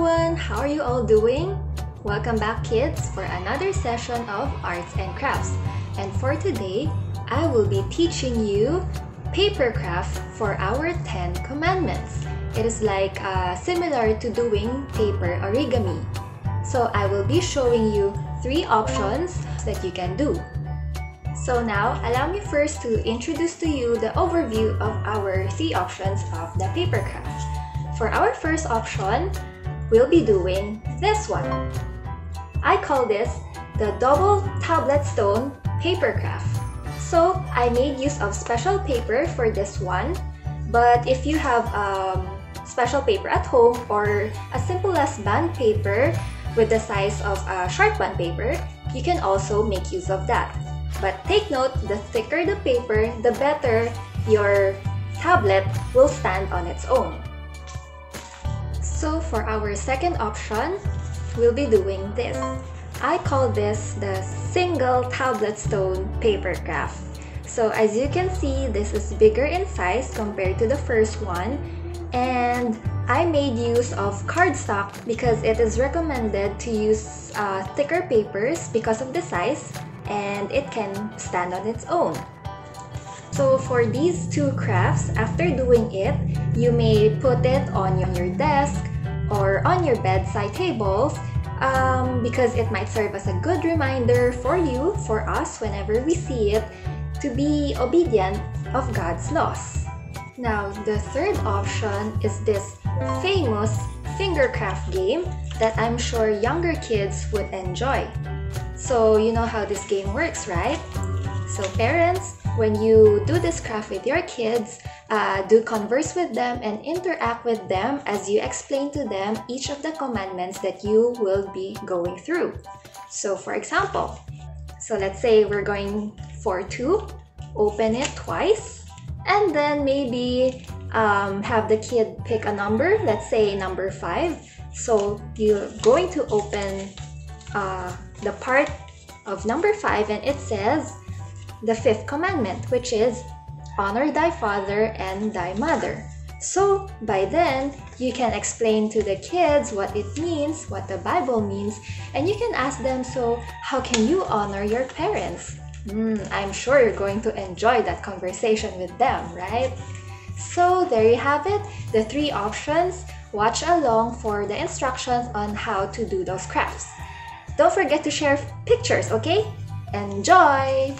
everyone! How are you all doing? Welcome back, kids, for another session of Arts and Crafts. And for today, I will be teaching you papercraft for our 10 commandments. It is like similar to doing paper origami. So I will be showing you 3 options that you can do. So now, allow me first to introduce to you the overview of our 3 options of the papercraft. For our first option, we'll be doing this one. I call this the double Tablet-Stone Papercraft. So I made use of special paper for this one, but if you have special paper at home or as simple as band paper with the size of short band paper, you can also make use of that. But take note, the thicker the paper, the better your tablet will stand on its own. So for our second option, we'll be doing this. I call this the single Tablet-Stone Papercraft. So as you can see, this is bigger in size compared to the first one, and I made use of cardstock because it is recommended to use thicker papers because of the size, and it can stand on its own. So for these 2 crafts, after doing it, you may put it on your desk or on your bedside tables because it might serve as a good reminder for you, for us, whenever we see it, to be obedient of God's laws. Now, the third option is this famous fingercraft game that I'm sure younger kids would enjoy. So you know how this game works, right? So parents, when you do this craft with your kids, do converse with them and interact with them as you explain to them each of the commandments that you will be going through. So for example, let's say we're going for 2, open it twice, and then maybe have the kid pick a number, let's say number 5. So you're going to open the part of number 5, and it says the 5th commandment, which is honor thy father and thy mother. So by then, you can explain to the kids what it means, what the Bible means, and you can ask them, so how can you honor your parents? I'm sure you're going to enjoy that conversation with them, right? So there you have it, the 3 options. Watch along for the instructions on how to do those crafts. Don't forget to share pictures, okay? Enjoy!